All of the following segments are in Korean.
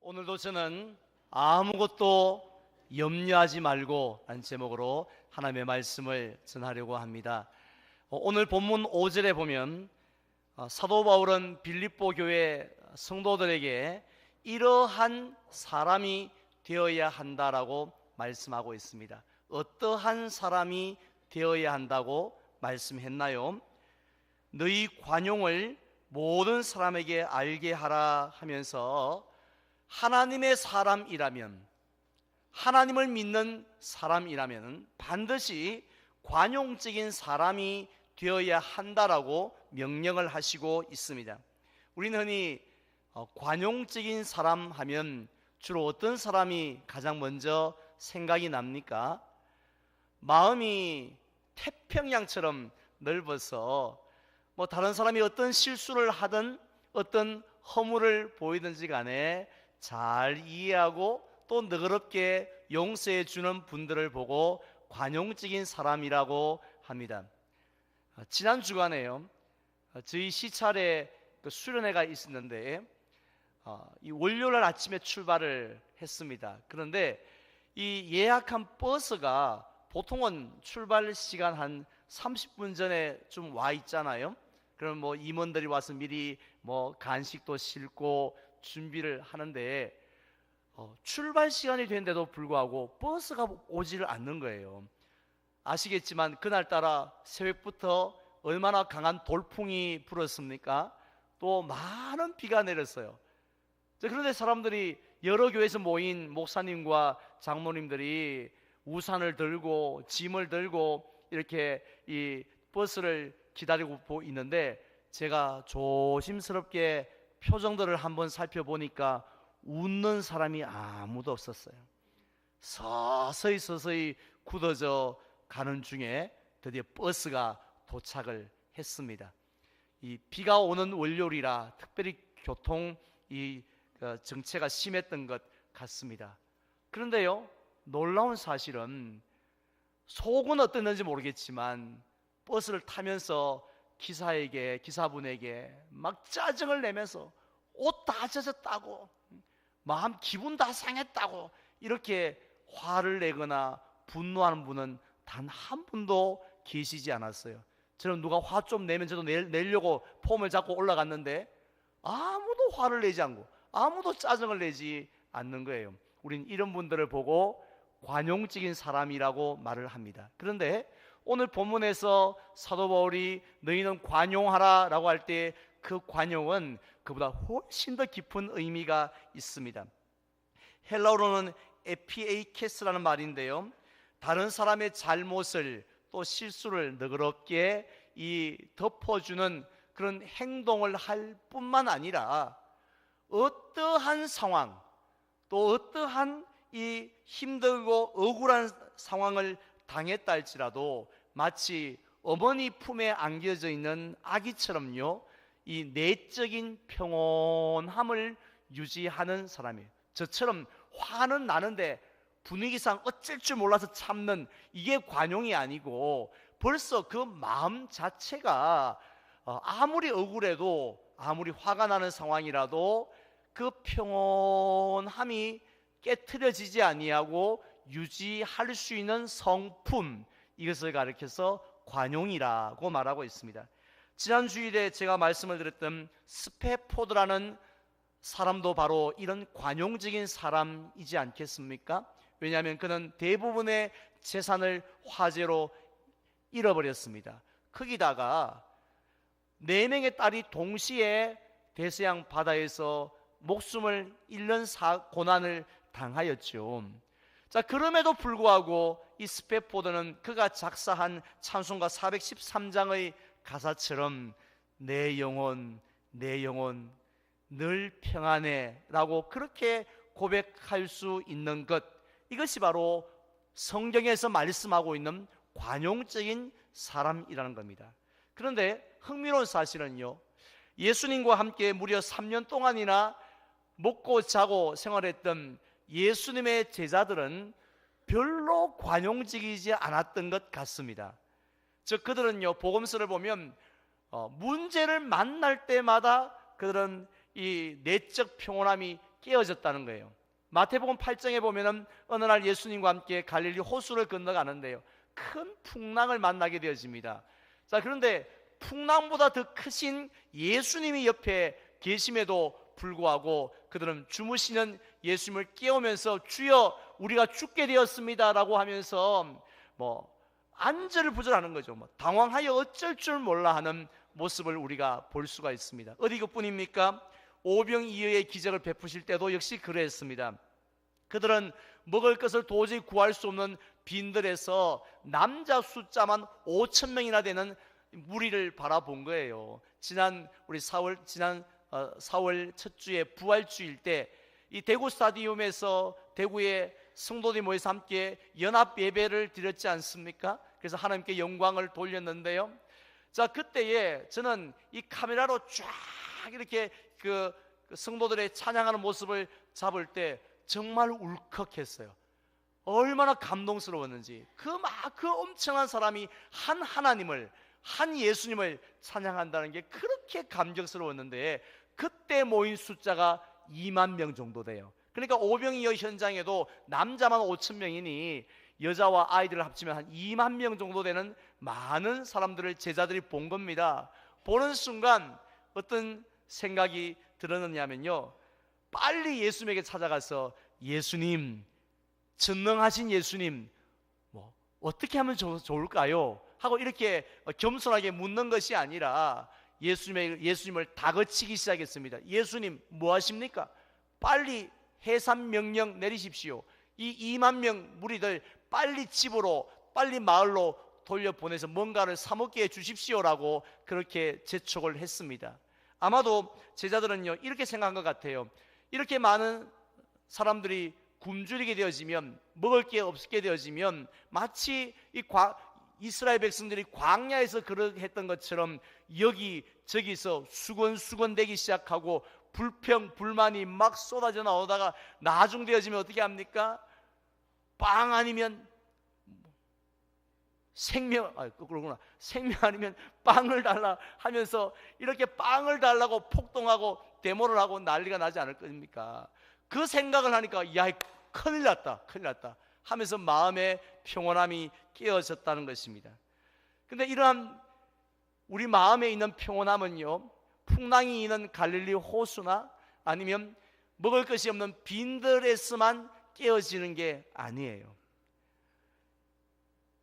오늘도 저는 아무것도 염려하지 말고 라는 제목으로 하나님의 말씀을 전하려고 합니다. 오늘 본문 5절에 보면 사도 바울은 빌립보 교회 성도들에게 이러한 사람이 되어야 한다라고 말씀하고 있습니다. 어떠한 사람이 되어야 한다고 말씀했나요? 너희 관용을 모든 사람에게 알게 하라 하면서 하나님의 사람이라면, 하나님을 믿는 사람이라면 반드시 관용적인 사람이 되어야 한다라고 명령을 하시고 있습니다. 우리는 흔히 관용적인 사람 하면 주로 어떤 사람이 가장 먼저 생각이 납니까? 마음이 태평양처럼 넓어서 다른 사람이 어떤 실수를 하든 어떤 허물을 보이든지 간에 잘 이해하고 또 너그럽게 용서해 주는 분들을 보고 관용적인 사람이라고 합니다. 지난 주간에요, 저희 시찰에 수련회가 있었는데 이 월요일 아침에 출발을 했습니다. 그런데 이 예약한 버스가 보통은 출발 시간 한 30분 전에 좀 와 있잖아요. 그럼 임원들이 와서 미리 간식도 싣고 준비를 하는데 출발 시간이 됐는데도 불구하고 버스가 오지를 않는 거예요. 아시겠지만 그날따라 새벽부터 얼마나 강한 돌풍이 불었습니까? 또 많은 비가 내렸어요. 그런데 사람들이, 여러 교회에서 모인 목사님과 장모님들이 우산을 들고 짐을 들고 이렇게 이 버스를 기다리고 있는데, 제가 조심스럽게 표정들을 한번 살펴보니까 웃는 사람이 아무도 없었어요. 서서히 굳어져 가는 중에 드디어 버스가 도착을 했습니다. 이 비가 오는 월요일이라 특별히 교통 정체가 심했던 것 같습니다. 그런데요, 놀라운 사실은 속은 어땠는지 모르겠지만 버스를 타면서 기사분에게 막 짜증을 내면서 옷 다 젖었다고, 기분 다 상했다고 이렇게 화를 내거나 분노하는 분은 단 한 분도 계시지 않았어요. 저는 누가 화 좀 내면 저도 내려고 폼을 잡고 올라갔는데 아무도 화를 내지 않고 아무도 짜증을 내지 않는 거예요. 우린 이런 분들을 보고 관용적인 사람이라고 말을 합니다. 그런데 오늘 본문에서 사도 바울이 너희는 관용하라 라고 할 때 그 관용은 그보다 훨씬 더 깊은 의미가 있습니다. 헬라어로는 에피에이케스라는 말인데요, 다른 사람의 잘못을 또 실수를 너그럽게 덮어주는 그런 행동을 할 뿐만 아니라 어떠한 상황, 또 어떠한 이 힘들고 억울한 상황을 당했다 할지라도 마치 어머니 품에 안겨져 있는 아기처럼요, 이 내적인 평온함을 유지하는 사람이에요. 저처럼 화는 나는데 분위기상 어쩔 줄 몰라서 참는, 이게 관용이 아니고 벌써 그 마음 자체가 아무리 억울해도, 아무리 화가 나는 상황이라도 그 평온함이 깨트려지지 아니하고 유지할 수 있는 성품, 이것을 가리켜서 관용이라고 말하고 있습니다. 지난 주일에 제가 말씀을 드렸던 스페포드라는 사람도 바로 이런 관용적인 사람이지 않겠습니까? 왜냐하면 그는 대부분의 재산을 화재로 잃어버렸습니다. 거기다가 4명의 딸이 동시에 대서양 바다에서 목숨을 잃는 고난을 당하였죠. 그럼에도 불구하고 이 스페포드는 그가 작사한 찬송가 413장의 가사처럼 내 영혼 늘 평안해 라고 그렇게 고백할 수 있는 것, 이것이 바로 성경에서 말씀하고 있는 관용적인 사람이라는 겁니다. 그런데 흥미로운 사실은요, 예수님과 함께 무려 3년 동안이나 먹고 자고 생활했던 예수님의 제자들은 별로 관용적이지 않았던 것 같습니다. 즉 그들은요, 복음서를 보면 문제를 만날 때마다 그들은 이 내적 평온함이 깨어졌다는 거예요. 마태복음 8장에 보면은 어느 날 예수님과 함께 갈릴리 호수를 건너가는데요, 큰 풍랑을 만나게 되어집니다. 자, 그런데 풍랑보다 더 크신 예수님이 옆에 계심에도 불구하고 그들은 주무시는 예수님을 깨우면서 주여 우리가 죽게 되었습니다 라고 하면서 안절을 부절하는 거죠. 당황하여 어쩔 줄 몰라 하는 모습을 우리가 볼 수가 있습니다. 어디 그뿐입니까? 오병이어의 기적을 베푸실 때도 역시 그랬습니다. 그들은 먹을 것을 도저히 구할 수 없는 빈들에서 남자 숫자만 5,000명이나 되는 무리를 바라본 거예요. 지난 4월 첫 주에 부활주일 때 이 대구 스타디움에서 대구의 성도들이 모여서 함께 연합 예배를 드렸지 않습니까? 그래서 하나님께 영광을 돌렸는데요. 자, 그때에 저는 이 카메라로 쫙 이렇게 그 성도들의 찬양하는 모습을 잡을 때 정말 울컥했어요. 얼마나 감동스러웠는지. 그 엄청난 사람이 한 하나님을, 한 예수님을 찬양한다는 게 그렇게 감격스러웠는데, 그때 모인 숫자가 2만 명 정도 돼요. 그러니까 오병이어 현장에도 남자만 5,000명이니 여자와 아이들을 합치면 한 2만 명 정도 되는 많은 사람들을 제자들이 본 겁니다. 보는 순간 어떤 생각이 들었느냐면요, 빨리 예수님에게 찾아가서 예수님, 전능하신 예수님, 어떻게 하면 좋을까요? 하고 이렇게 겸손하게 묻는 것이 아니라 예수님을 다그치기 시작했습니다. 예수님 뭐 하십니까? 빨리 해산 명령 내리십시오. 이 2만 명 무리들 빨리 집으로, 빨리 마을로 돌려보내서 뭔가를 사 먹게 해주십시오라고 그렇게 재촉을 했습니다. 아마도 제자들은요 이렇게 생각한 것 같아요. 이렇게 많은 사람들이 굶주리게 되어지면, 먹을 게 없게 되어지면 마치 이스라엘 백성들이 광야에서 그렇게 했던 것처럼 여기저기서 수건되기 시작하고 불평, 불만이 막 쏟아져 나오다가 나중되어지면 어떻게 합니까? 빵 아니면 생명 아니면 빵을 달라 하면서 이렇게 빵을 달라고 폭동하고 데모를 하고 난리가 나지 않을 겁니까? 그 생각을 하니까 야, 큰일 났다 하면서 마음의 평온함이 깨어졌다는 것입니다. 근데 이러한 우리 마음에 있는 평온함은요, 풍랑이 있는 갈릴리 호수나 아니면 먹을 것이 없는 빈들에서만 깨어지는 게 아니에요.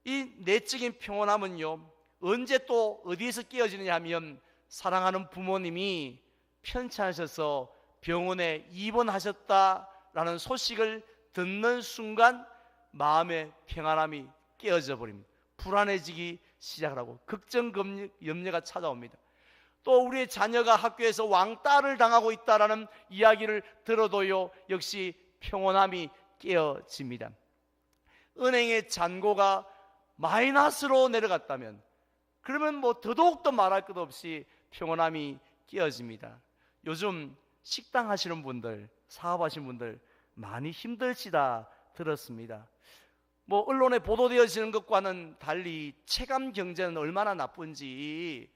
이 내적인 평온함은요, 언제 또 어디에서 깨어지느냐 하면 사랑하는 부모님이 편찮으셔서 병원에 입원하셨다라는 소식을 듣는 순간 마음의 평안함이 깨어져 버립니다. 불안해지기 시작하고 걱정, 염려가 찾아옵니다. 또 우리의 자녀가 학교에서 왕따를 당하고 있다라는 이야기를 들어도요 역시 평온함이 깨어집니다. 은행의 잔고가 마이너스로 내려갔다면 그러면 더더욱더 말할 것 없이 평온함이 깨어집니다. 요즘 식당 하시는 분들, 사업하시는 분들 많이 힘들시다 들었습니다. 언론에 보도되어지는 것과는 달리 체감 경제는 얼마나 나쁜지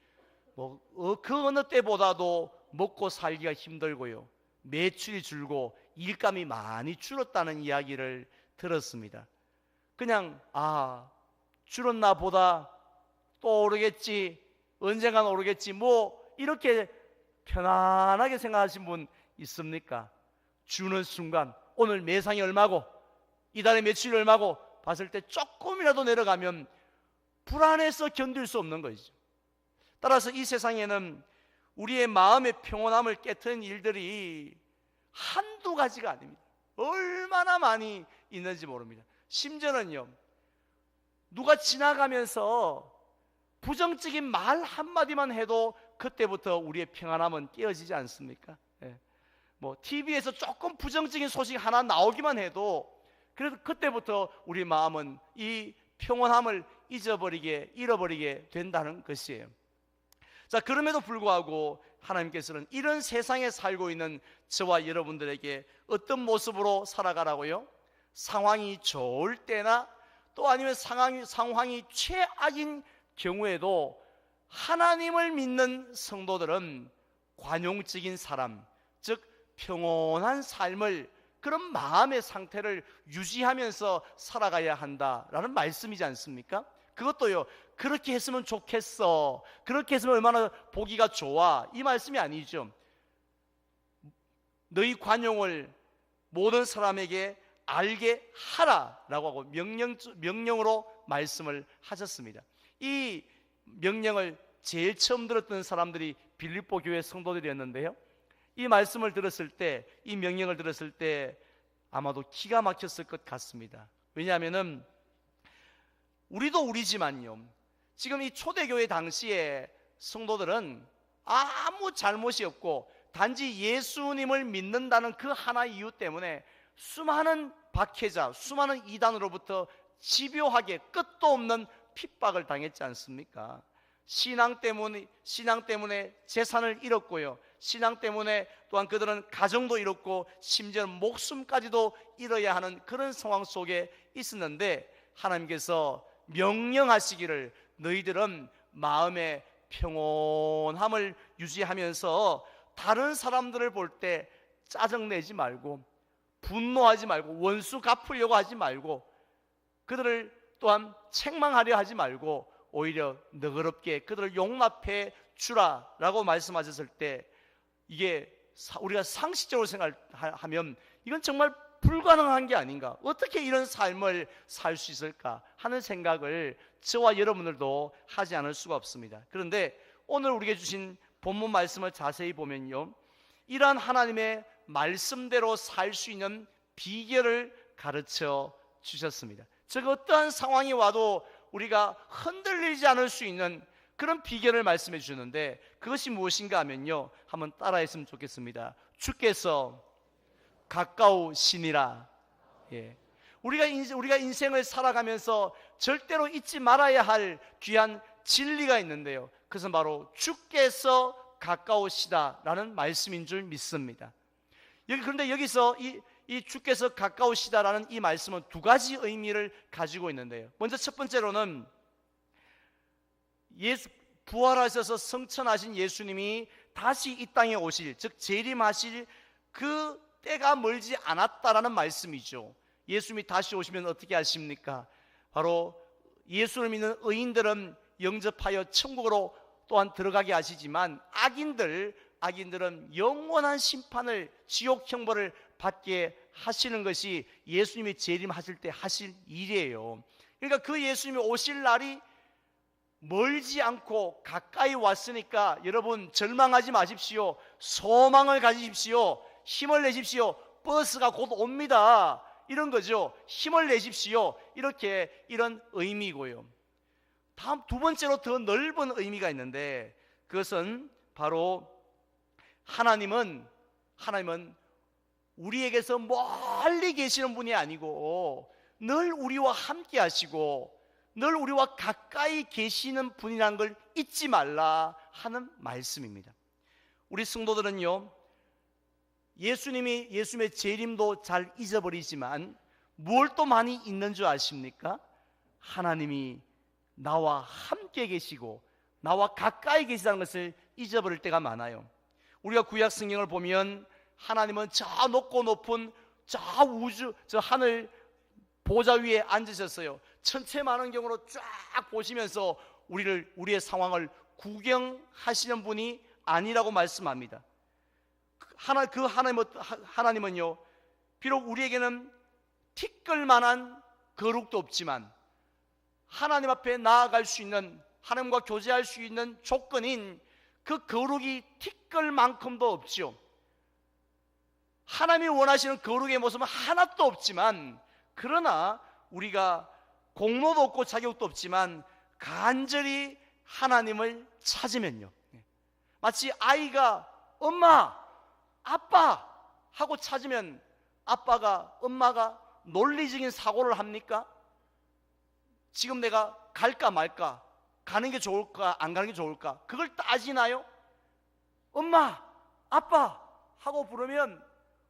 그 어느 때보다도 먹고 살기가 힘들고요, 매출이 줄고 일감이 많이 줄었다는 이야기를 들었습니다. 그냥 줄었나 보다, 또 오르겠지, 언젠간 오르겠지, 이렇게 편안하게 생각하신 분 있습니까? 주는 순간 오늘 매상이 얼마고 이달의 매출이 얼마고 봤을 때 조금이라도 내려가면 불안해서 견딜 수 없는 것이죠. 따라서 이 세상에는 우리의 마음의 평온함을 깨트린 일들이 한두 가지가 아닙니다. 얼마나 많이 있는지 모릅니다. 심지어는요, 누가 지나가면서 부정적인 말 한마디만 해도 그때부터 우리의 평안함은 깨어지지 않습니까? TV에서 조금 부정적인 소식 하나 나오기만 해도 그래도 그때부터 우리 마음은 이 평온함을 잃어버리게 된다는 것이에요. 자, 그럼에도 불구하고 하나님께서는 이런 세상에 살고 있는 저와 여러분들에게 어떤 모습으로 살아가라고요? 상황이 좋을 때나 또 아니면 상황이 최악인 경우에도 하나님을 믿는 성도들은 관용적인 사람, 즉 평온한 삶을, 그런 마음의 상태를 유지하면서 살아가야 한다라는 말씀이지 않습니까? 그것도요, 그렇게 했으면 좋겠어, 그렇게 했으면 얼마나 보기가 좋아, 이 말씀이 아니죠. 너희 관용을 모든 사람에게 알게 하라라고 하고 명령으로 말씀을 하셨습니다. 이 명령을 제일 처음 들었던 사람들이 빌립보 교회 성도들이었는데요, 이 말씀을 들었을 때, 이 명령을 들었을 때 아마도 기가 막혔을 것 같습니다. 왜냐하면은 우리도 우리지만요, 지금 이 초대교회 당시에 성도들은 아무 잘못이 없고 단지 예수님을 믿는다는 그 하나 이유 때문에 수많은 박해자, 수많은 이단으로부터 집요하게 끝도 없는 핍박을 당했지 않습니까? 신앙 때문에 재산을 잃었고요, 신앙 때문에 또한 그들은 가정도 잃었고 심지어 목숨까지도 잃어야 하는 그런 상황 속에 있었는데, 하나님께서 명령하시기를 너희들은 마음의 평온함을 유지하면서 다른 사람들을 볼 때 짜증내지 말고 분노하지 말고 원수 갚으려고 하지 말고 그들을 또한 책망하려 하지 말고 오히려 너그럽게 그들을 용납해 주라라고 말씀하셨을 때, 이게 우리가 상식적으로 생각하면 이건 정말 불가능한 게 아닌가, 어떻게 이런 삶을 살 수 있을까 하는 생각을 저와 여러분들도 하지 않을 수가 없습니다. 그런데 오늘 우리에게 주신 본문 말씀을 자세히 보면요, 이러한 하나님의 말씀대로 살 수 있는 비결을 가르쳐 주셨습니다. 즉 어떠한 상황이 와도 우리가 흔들리지 않을 수 있는 그런 비결을 말씀해 주셨는데, 그것이 무엇인가 하면요, 한번 따라했으면 좋겠습니다. 주께서 가까우시니라. 예. 우리가 인생을 살아가면서 절대로 잊지 말아야 할 귀한 진리가 있는데요, 그것은 바로 주께서 가까우시다라는 말씀인 줄 믿습니다. 그런데 여기서 이 주께서 가까우시다라는 이 말씀은 두 가지 의미를 가지고 있는데요, 먼저 첫 번째로는 부활하셔서 성천하신 예수님이 다시 이 땅에 오실, 즉 재림하실 그 때가 멀지 않았다라는 말씀이죠. 예수님이 다시 오시면 어떻게 하십니까? 바로 예수를 믿는 의인들은 영접하여 천국으로 또한 들어가게 하시지만 악인들은 영원한 심판을, 지옥 형벌을 받게 하시는 것이 예수님이 재림하실 때 하실 일이에요. 그러니까 그 예수님이 오실 날이 멀지 않고 가까이 왔으니까 여러분 절망하지 마십시오. 소망을 가지십시오. 힘을 내십시오. 버스가 곧 옵니다. 이런 거죠. 힘을 내십시오. 이런 의미고요. 다음 두 번째로 더 넓은 의미가 있는데, 그것은 바로 하나님은 우리에게서 멀리 계시는 분이 아니고 늘 우리와 함께 하시고 늘 우리와 가까이 계시는 분이라는 걸 잊지 말라 하는 말씀입니다. 우리 성도들은요, 예수님의 재림도 잘 잊어버리지만 뭘 또 많이 잊는 줄 아십니까? 하나님이 나와 함께 계시고 나와 가까이 계시다는 것을 잊어버릴 때가 많아요. 우리가 구약 성경을 보면 하나님은 저 높고 높은 저 우주, 저 하늘 보좌 위에 앉으셨어요. 천체만원경으로 쫙 보시면서 우리의 상황을 구경하시는 분이 아니라고 말씀합니다. 하나님은요, 비록 우리에게는 티끌만한 거룩도 없지만 하나님 앞에 나아갈 수 있는, 하나님과 교제할 수 있는 조건인 그 거룩이 티끌만큼도 없죠. 하나님이 원하시는 거룩의 모습은 하나도 없지만, 그러나 우리가 공로도 없고 자격도 없지만 간절히 하나님을 찾으면요, 마치 아이가 엄마, 아빠 하고 찾으면 엄마가 논리적인 사고를 합니까? 지금 내가 갈까 말까, 가는 게 좋을까 안 가는 게 좋을까, 그걸 따지나요? 엄마, 아빠 하고 부르면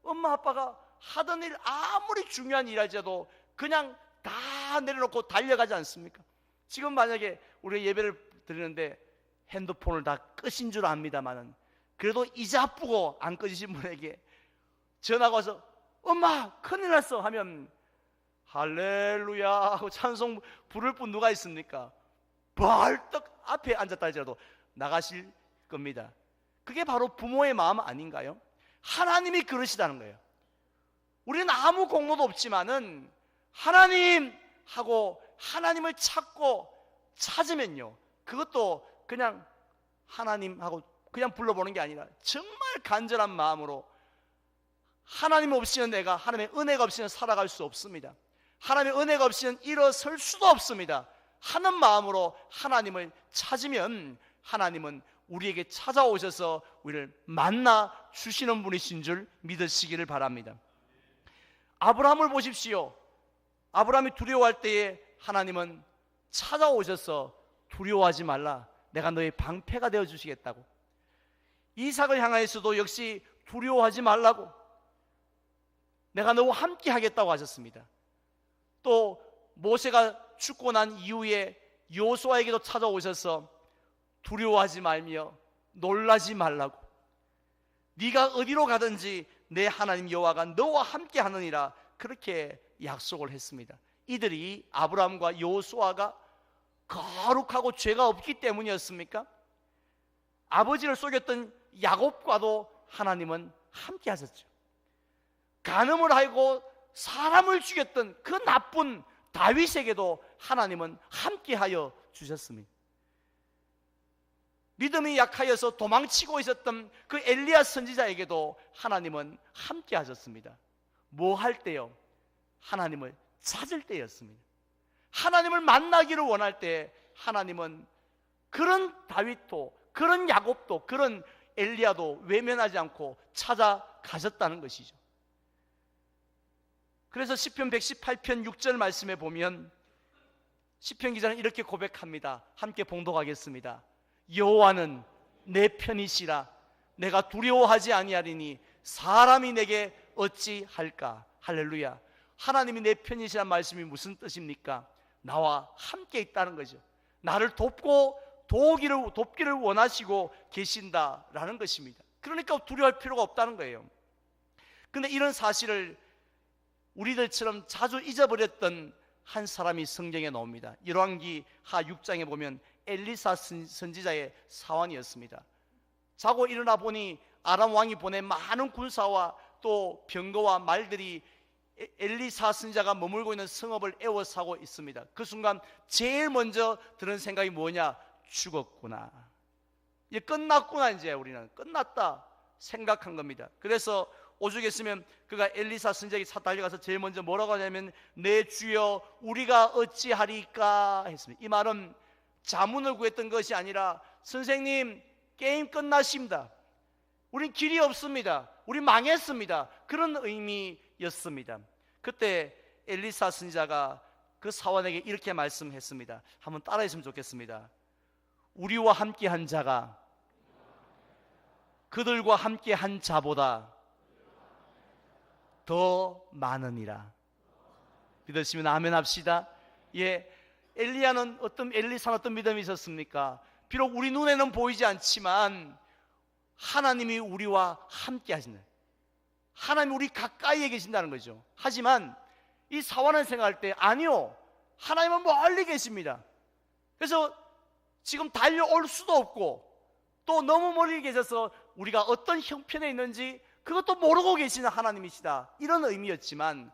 엄마, 아빠가 하던 일 아무리 중요한 일할지라도 그냥 다 내려놓고 달려가지 않습니까? 지금 만약에 우리가 예배를 드리는데 핸드폰을 다 끄신 줄 압니다만은 그래도 이자쁘고 안 꺼지신 분에게 전화가 와서 엄마 큰일 났어 하면 할렐루야 하고 찬송 부를 뿐 누가 있습니까? 벌떡 앞에 앉았다 할지라도 나가실 겁니다. 그게 바로 부모의 마음 아닌가요? 하나님이 그러시다는 거예요. 우리는 아무 공로도 없지만은 하나님 하고 하나님을 찾으면요, 그것도 그냥 하나님 하고 그냥 불러보는 게 아니라 정말 간절한 마음으로 하나님 없이는 내가, 하나님의 은혜가 없이는 살아갈 수 없습니다. 하나님의 은혜가 없이는 일어설 수도 없습니다 하는 마음으로 하나님을 찾으면 하나님은 우리에게 찾아오셔서 우리를 만나 주시는 분이신 줄 믿으시기를 바랍니다. 아브라함을 보십시오. 아브라함이 두려워할 때에 하나님은 찾아오셔서 두려워하지 말라, 내가 너의 방패가 되어 주시겠다고. 이삭을 향하여서도 역시 두려워하지 말라고, 내가 너와 함께 하겠다고 하셨습니다. 또 모세가 죽고 난 이후에 여호수아에게도 찾아오셔서 두려워하지 말며 놀라지 말라고, 네가 어디로 가든지 내 하나님 여호와가 너와 함께 하느니라, 그렇게 약속을 했습니다. 이들이, 아브라함과 여호수아가 거룩하고 죄가 없기 때문이었습니까? 아버지를 속였던 야곱과도 하나님은 함께 하셨죠. 간음을 하고 사람을 죽였던 그 나쁜 다윗에게도 하나님은 함께하여 주셨습니다. 믿음이 약하여서 도망치고 있었던 그 엘리야 선지자에게도 하나님은 함께 하셨습니다. 뭐 할 때요? 하나님을 찾을 때였습니다. 하나님을 만나기를 원할 때 하나님은 그런 다윗도, 그런 야곱도, 그런 엘리야도 외면하지 않고 찾아가셨다는 것이죠. 그래서 시편 118편 6절 말씀에 보면 시편 기자는 이렇게 고백합니다. 함께 봉독하겠습니다. 여호와는 내 편이시라, 내가 두려워하지 아니하리니 사람이 내게 어찌할까. 할렐루야. 하나님이 내 편이시란 말씀이 무슨 뜻입니까? 나와 함께 있다는 거죠. 나를 돕기를 원하시고 계신다라는 것입니다. 그러니까 두려워할 필요가 없다는 거예요. 그런데 이런 사실을 우리들처럼 자주 잊어버렸던 한 사람이 성경에 나옵니다. 열왕기 하 6장에 보면 엘리사 선지자의 사환이었습니다. 자고 일어나 보니 아람 왕이 보낸 많은 군사와 또 병거와 말들이 엘리사 선지자가 머물고 있는 성읍을 에워싸고 있습니다. 그 순간 제일 먼저 드는 생각이 뭐냐? 죽었구나, 이제 끝났구나, 이제 우리는 끝났다 생각한 겁니다. 그래서 오죽했으면 그가 엘리사 선지자에게 달려가서 제일 먼저 뭐라고 하냐면 내 주여 우리가 어찌하리까 했습니다. 이 말은 자문을 구했던 것이 아니라 선생님 게임 끝났습니다, 우린 길이 없습니다, 우리 망했습니다, 그런 의미였습니다. 그때 엘리사 선지자가 그 사원에게 이렇게 말씀했습니다. 한번 따라했으면 좋겠습니다. 우리와 함께한 자가 그들과 함께한 자보다 더 많으니라. 믿으시면 아멘 합시다. 예, 엘리사는 어떤 믿음이 있었습니까? 비록 우리 눈에는 보이지 않지만 하나님이 우리와 함께 하신다, 하나님이 우리 가까이에 계신다는 거죠. 하지만 이 사환은 생각할 때 아니요, 하나님은 멀리 계십니다. 그래서 지금 달려올 수도 없고 또 너무 멀리 계셔서 우리가 어떤 형편에 있는지 그것도 모르고 계시는 하나님이시다, 이런 의미였지만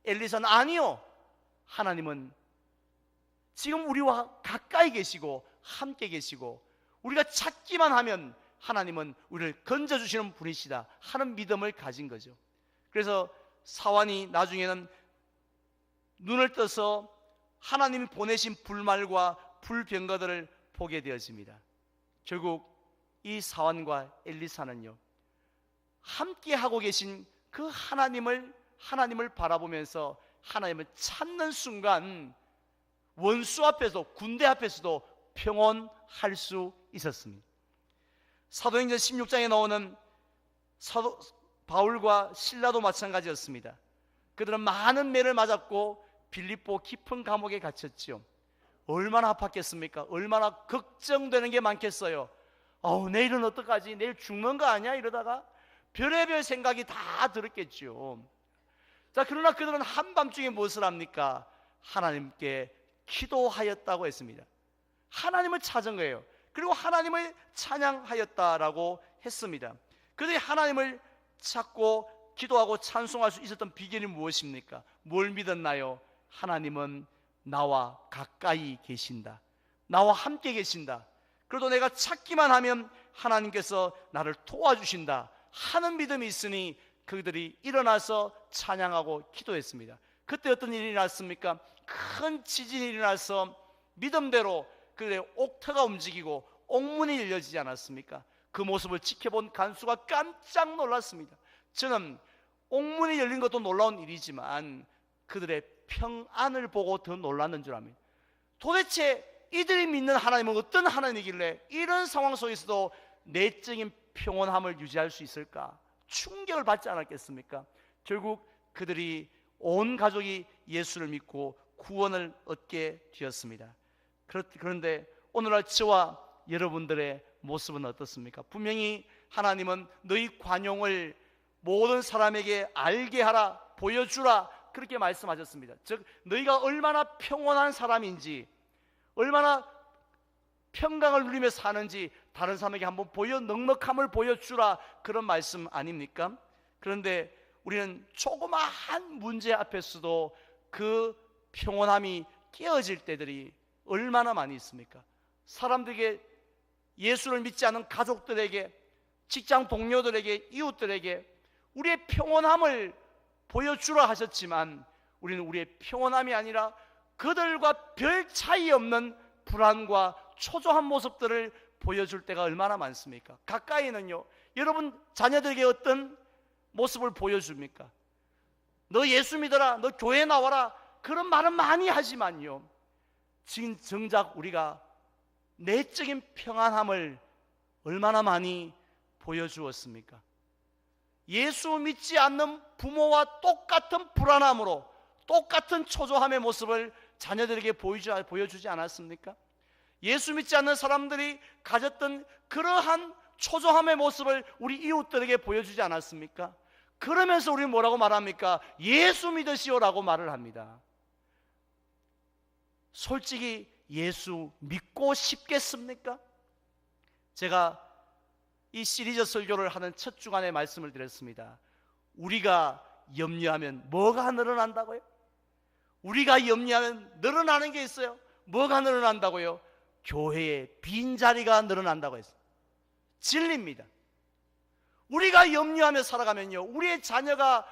엘리사는 아니요, 하나님은 지금 우리와 가까이 계시고 함께 계시고 우리가 찾기만 하면 하나님은 우리를 건져주시는 분이시다 하는 믿음을 가진 거죠. 그래서 사환이 나중에는 눈을 떠서 하나님이 보내신 불말과 불병거들을 보게 되어집니다. 결국 이 사환과 엘리사는요, 함께 하고 계신 그 하나님을 바라보면서 하나님을 찾는 순간 원수 앞에서, 군대 앞에서도 평온할 수 있었습니다. 사도행전 16장에 나오는 사도 바울과 실라도 마찬가지였습니다. 그들은 많은 매를 맞았고 빌립보 깊은 감옥에 갇혔지요. 얼마나 아팠겠습니까? 얼마나 걱정되는 게 많겠어요. 내일은 어떡하지? 내일 죽는 거 아니야? 이러다가 별의별 생각이 다 들었겠죠. 자, 그러나 그들은 한밤중에 무엇을 합니까? 하나님께 기도하였다고 했습니다. 하나님을 찾은 거예요. 그리고 하나님을 찬양하였다라고 했습니다. 그들이 하나님을 찾고 기도하고 찬송할 수 있었던 비결이 무엇입니까? 뭘 믿었나요? 하나님은 나와 가까이 계신다. 나와 함께 계신다. 그래도 내가 찾기만 하면 하나님께서 나를 도와주신다 하는 믿음이 있으니 그들이 일어나서 찬양하고 기도했습니다. 그때 어떤 일이 일어났습니까? 큰 지진이 일어나서 믿음대로 그들의 옥터가 움직이고 옥문이 열려지지 않았습니까? 그 모습을 지켜본 간수가 깜짝 놀랐습니다. 저는 옥문이 열린 것도 놀라운 일이지만 그들의 평안을 보고 더 놀랐는 줄 압니다. 도대체 이들이 믿는 하나님은 어떤 하나님이길래 이런 상황 속에서도 내적인 평온함을 유지할 수 있을까? 충격을 받지 않았겠습니까? 결국 그들이 온 가족이 예수를 믿고 구원을 얻게 되었습니다. 그런데 오늘날 저와 여러분들의 모습은 어떻습니까? 분명히 하나님은 너희 관용을 모든 사람에게 알게 하라, 보여주라 그렇게 말씀하셨습니다. 즉 너희가 얼마나 평온한 사람인지, 얼마나 평강을 누리며 사는지 다른 사람에게 한번 넉넉함을 보여주라 그런 말씀 아닙니까? 그런데 우리는 조그마한 문제 앞에서도 그 평온함이 깨어질 때들이 얼마나 많이 있습니까? 사람들에게, 예수를 믿지 않은 가족들에게, 직장 동료들에게, 이웃들에게 우리의 평온함을 보여주라 하셨지만 우리는 우리의 평온함이 아니라 그들과 별 차이 없는 불안과 초조한 모습들을 보여줄 때가 얼마나 많습니까? 가까이는요, 여러분 자녀들에게 어떤 모습을 보여줍니까? 너 예수 믿어라, 너 교회 나와라 그런 말은 많이 하지만요, 지금 정작 우리가 내적인 평안함을 얼마나 많이 보여주었습니까? 예수 믿지 않는 부모와 똑같은 불안함으로 똑같은 초조함의 모습을 자녀들에게 보여주지 않았습니까? 예수 믿지 않는 사람들이 가졌던 그러한 초조함의 모습을 우리 이웃들에게 보여주지 않았습니까? 그러면서 우리는 뭐라고 말합니까? 예수 믿으시오라고 말을 합니다. 솔직히 예수 믿고 싶겠습니까? 제가 이 시리즈 설교를 하는 첫 주간에 말씀을 드렸습니다. 우리가 염려하면 뭐가 늘어난다고요? 우리가 염려하면 늘어나는 게 있어요. 뭐가 늘어난다고요? 교회에 빈자리가 늘어난다고 했어요. 진리입니다. 우리가 염려하며 살아가면요, 우리의 자녀가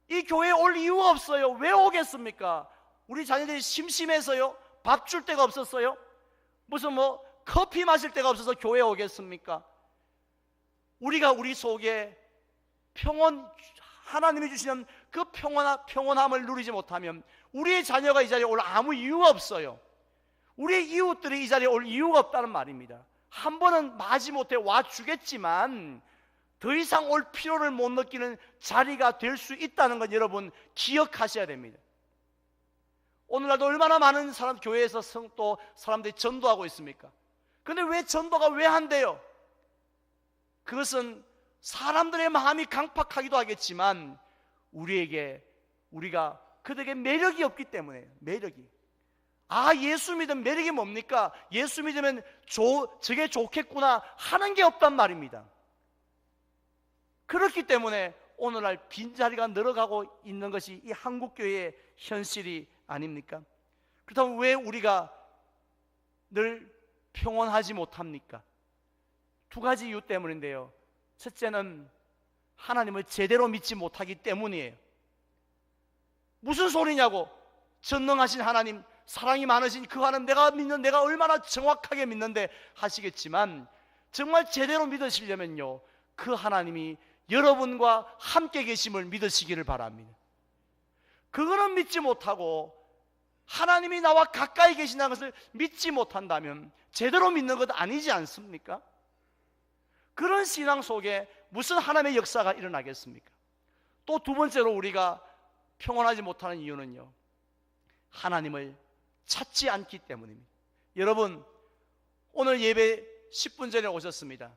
이 교회에 올 이유가 없어요. 왜 오겠습니까? 우리 자녀들이 심심해서요? 밥 줄 데가 없었어요? 무슨 커피 마실 데가 없어서 교회에 오겠습니까? 우리가 우리 속에 하나님이 주시는 그 평온함을 누리지 못하면 우리의 자녀가 이 자리에 올 아무 이유가 없어요. 우리의 이웃들이 이 자리에 올 이유가 없다는 말입니다. 한 번은 마지못해 와주겠지만 더 이상 올 필요를 못 느끼는 자리가 될 수 있다는 건 여러분 기억하셔야 됩니다. 오늘날도 얼마나 많은 교회에서 또 사람들이 전도하고 있습니까? 그런데 왜 전도가 왜 안 돼요? 그것은 사람들의 마음이 강팍하기도 하겠지만 우리가 그들에게 매력이 없기 때문에요. 매력이. 예수 믿으면 매력이 뭡니까? 예수 믿으면 저게 좋겠구나 하는 게 없단 말입니다. 그렇기 때문에 오늘날 빈자리가 늘어가고 있는 것이 이 한국교회의 현실이 아닙니까? 그렇다면 왜 우리가 늘 평온하지 못합니까? 두 가지 이유 때문인데요. 첫째는 하나님을 제대로 믿지 못하기 때문이에요. 무슨 소리냐고? 전능하신 하나님, 사랑이 많으신 그 하나님 내가 얼마나 정확하게 믿는데 하시겠지만 정말 제대로 믿으시려면요, 그 하나님이 여러분과 함께 계심을 믿으시기를 바랍니다. 그거는 믿지 못하고 하나님이 나와 가까이 계신다는 것을 믿지 못한다면 제대로 믿는 것 아니지 않습니까? 그런 신앙 속에 무슨 하나님의 역사가 일어나겠습니까? 또 두 번째로 우리가 평온하지 못하는 이유는요, 하나님을 찾지 않기 때문입니다. 여러분, 오늘 예배 10분 전에 오셨습니다.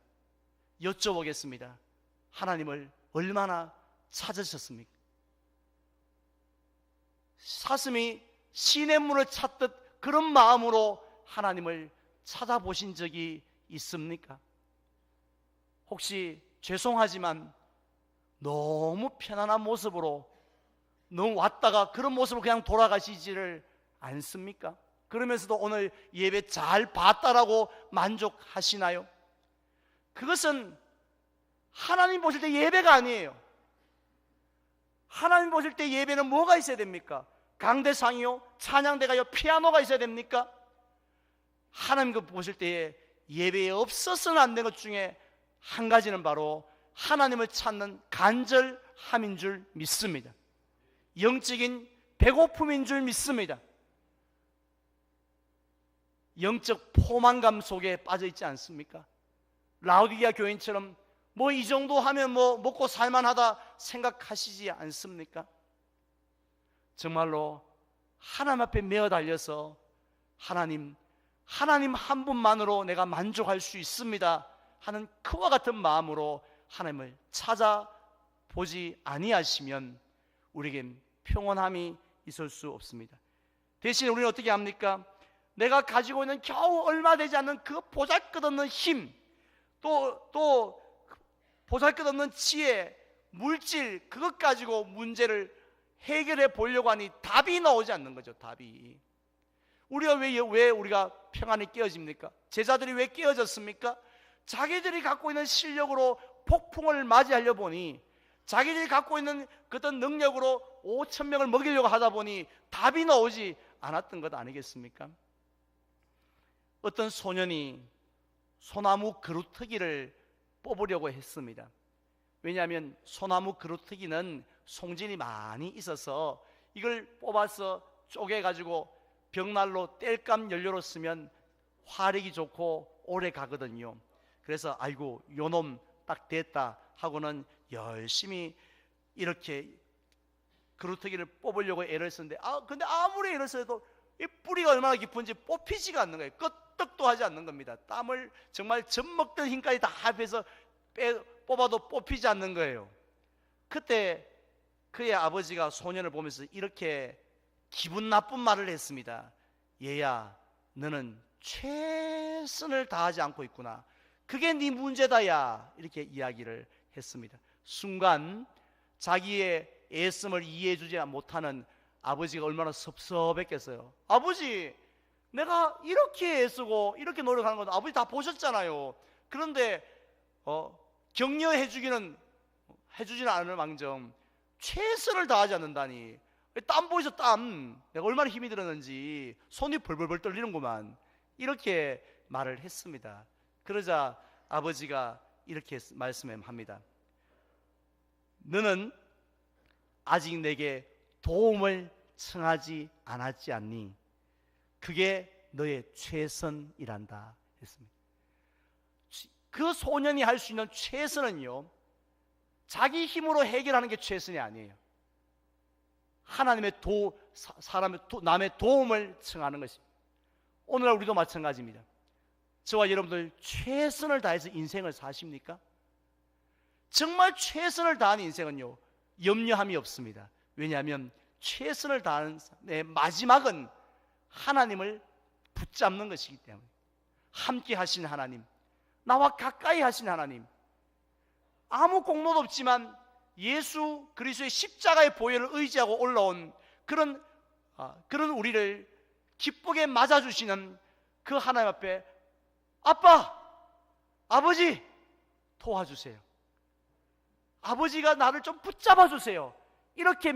여쭤보겠습니다. 하나님을 얼마나 찾으셨습니까? 사슴이 시냇물을 찾듯 그런 마음으로 하나님을 찾아보신 적이 있습니까? 혹시 죄송하지만 너무 편안한 모습으로 너무 왔다가 그런 모습으로 그냥 돌아가시지를 않습니까? 그러면서도 오늘 예배 잘 봤다라고 만족하시나요? 그것은 하나님 보실 때 예배가 아니에요. 하나님 보실 때 예배는 뭐가 있어야 됩니까? 강대상이요? 찬양대가요? 피아노가 있어야 됩니까? 하나님 보실 때에 예배에 없어서는 안 되는 것 중에 한 가지는 바로 하나님을 찾는 간절함인 줄 믿습니다. 영적인 배고픔인 줄 믿습니다. 영적 포만감 속에 빠져 있지 않습니까? 라오디게아 교인처럼 뭐 이 정도 하면 뭐 먹고 살만하다 생각하시지 않습니까? 정말로 하나님 앞에 메어 달려서 하나님 한 분만으로 내가 만족할 수 있습니다 하는 그와 같은 마음으로 하나님을 찾아보지 아니하시면 우리에겐 평온함이 있을 수 없습니다. 대신 우리는 어떻게 합니까? 내가 가지고 있는 겨우 얼마 되지 않는 그 보잘것없는 힘, 또 보잘것없는 지혜, 물질, 그것 가지고 문제를 해결해 보려고 하니 답이 나오지 않는 거죠. 답이. 우리가 왜 우리가 평안이 깨어집니까? 제자들이 왜 깨어졌습니까? 자기들이 갖고 있는 실력으로 폭풍을 맞이하려 보니, 자기들이 갖고 있는 그 어떤 능력으로 5,000명을 먹이려고 하다 보니 답이 나오지 않았던 것 아니겠습니까? 어떤 소년이 소나무 그루터기를 뽑으려고 했습니다. 왜냐하면 소나무 그루터기는 송진이 많이 있어서 이걸 뽑아서 쪼개가지고 벽난로 땔감 연료로 쓰면 화력이 좋고 오래 가거든요. 그래서 아이고 요놈 딱 됐다 하고는 열심히 이렇게 그루터기를 뽑으려고 애를 쓰는데 근데 아무리 애를 써도 이 뿌리가 얼마나 깊은지 뽑히지가 않는 거예요. 끄떡도 하지 않는 겁니다. 땀을 정말 젖먹던 힘까지 다 합해서 뽑아도 뽑히지 않는 거예요. 그때 그의 아버지가 소년을 보면서 이렇게 기분 나쁜 말을 했습니다. 얘야, 너는 최선을 다하지 않고 있구나. 그게 네 문제다 야. 이렇게 이야기를 했습니다. 순간 자기의 애씀을 이해해 주지 못하는 아버지가 얼마나 섭섭했겠어요. 아버지, 내가 이렇게 애쓰고 이렇게 노력하는 건 아버지 다 보셨잖아요. 그런데 격려해 주지는 않을 망정 최선을 다하지 않는다니. 땀 보이죠? 땀. 내가 얼마나 힘이 들었는지 손이 벌벌벌 떨리는구만. 이렇게 말을 했습니다. 그러자 아버지가 이렇게 말씀합니다. 너는 아직 내게 도움을 청하지 않았지 않니? 그게 너의 최선이란다 했습니다. 그 소년이 할 수 있는 최선은요, 자기 힘으로 해결하는 게 최선이 아니에요. 하나님의 남의 도움을 청하는 것입니다. 오늘날 우리도 마찬가지입니다. 저와 여러분들 최선을 다해서 인생을 사십니까? 정말 최선을 다하는 인생은요, 염려함이 없습니다. 왜냐하면 최선을 다하는 마지막은 하나님을 붙잡는 것이기 때문에, 함께 하신 하나님, 나와 가까이 하신 하나님, 아무 공로도 없지만 예수 그리스도의 십자가의 보혈을 의지하고 올라온 그런 우리를 기쁘게 맞아주시는 그 하나님 앞에 아빠, 아버지 도와주세요. 아버지가 나를 좀 붙잡아 주세요. 이렇게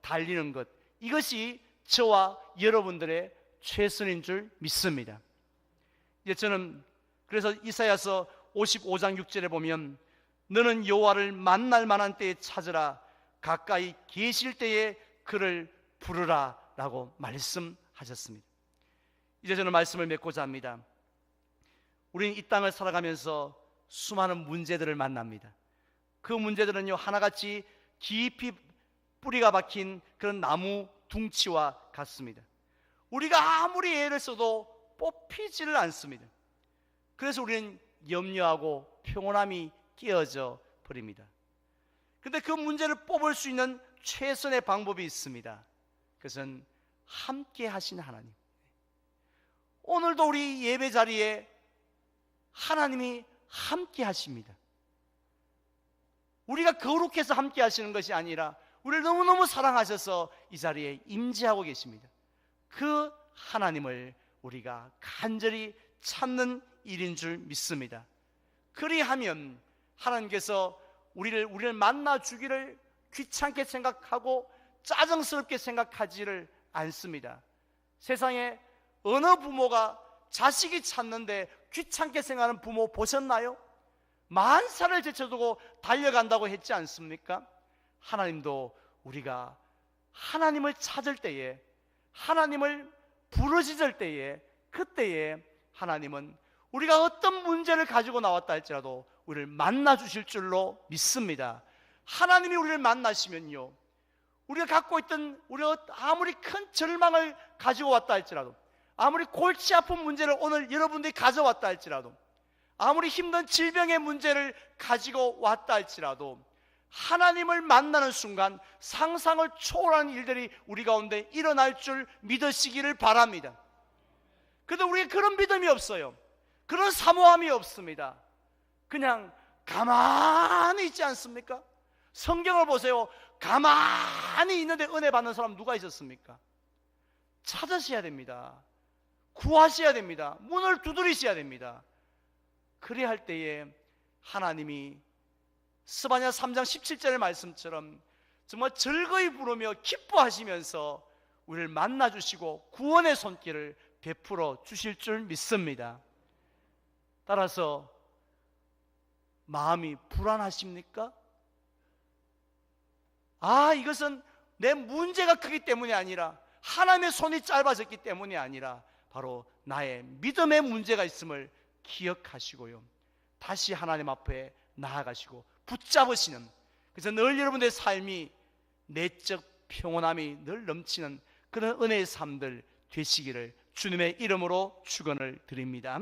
달리는 것, 이것이 저와 여러분들의 최선인 줄 믿습니다. 이제 저는 그래서 이사야서 55장 6절에 보면 너는 여호와를 만날 만한 때에 찾으라, 가까이 계실 때에 그를 부르라 라고 말씀하셨습니다. 이제 저는 말씀을 맺고자 합니다. 우리는 이 땅을 살아가면서 수많은 문제들을 만납니다. 그 문제들은요, 하나같이 깊이 뿌리가 박힌 그런 나무 둥치와 같습니다. 우리가 아무리 애를 써도 뽑히지를 않습니다. 그래서 우리는 염려하고 평온함이 깨어져 버립니다. 근데 그 문제를 뽑을 수 있는 최선의 방법이 있습니다. 그것은 함께 하신 하나님. 오늘도 우리 예배 자리에 하나님이 함께 하십니다. 우리가 거룩해서 함께 하시는 것이 아니라 우리를 너무너무 사랑하셔서 이 자리에 임재하고 계십니다. 그 하나님을 우리가 간절히 찾는 일인 줄 믿습니다. 그리하면 하나님께서 우리를 만나 주기를 귀찮게 생각하고 짜증스럽게 생각하지를 않습니다. 세상에 어느 부모가 자식이 찾는데 귀찮게 생각하는 부모 보셨나요? 만사를 제쳐두고 달려간다고 했지 않습니까? 하나님도 우리가 하나님을 찾을 때에, 하나님을 부르짖을 때에, 그때에 하나님은 우리가 어떤 문제를 가지고 나왔다 할지라도 우리를 만나 주실 줄로 믿습니다. 하나님이 우리를 만나시면요, 우리가 갖고 있던, 우리가 아무리 큰 절망을 가지고 왔다 할지라도, 아무리 골치 아픈 문제를 오늘 여러분들이 가져왔다 할지라도, 아무리 힘든 질병의 문제를 가지고 왔다 할지라도 하나님을 만나는 순간 상상을 초월하는 일들이 우리 가운데 일어날 줄 믿으시기를 바랍니다. 그런데 우리가 그런 믿음이 없어요. 그런 사모함이 없습니다. 그냥 가만히 있지 않습니까? 성경을 보세요. 가만히 있는데 은혜 받는 사람 누가 있었습니까? 찾으셔야 됩니다. 구하셔야 됩니다. 문을 두드리셔야 됩니다. 그래야 할 때에 하나님이 스바냐 3장 17절의 말씀처럼 정말 즐거이 부르며 기뻐하시면서 우리를 만나주시고 구원의 손길을 베풀어 주실 줄 믿습니다. 따라서 마음이 불안하십니까? 이것은 내 문제가 크기 때문이 아니라 하나님의 손이 짧아졌기 때문이 아니라 바로 나의 믿음의 문제가 있음을 기억하시고요, 다시 하나님 앞에 나아가시고 붙잡으시는, 그래서 늘 여러분들의 삶이 내적 평온함이 늘 넘치는 그런 은혜의 삶들 되시기를 주님의 이름으로 축원을 드립니다.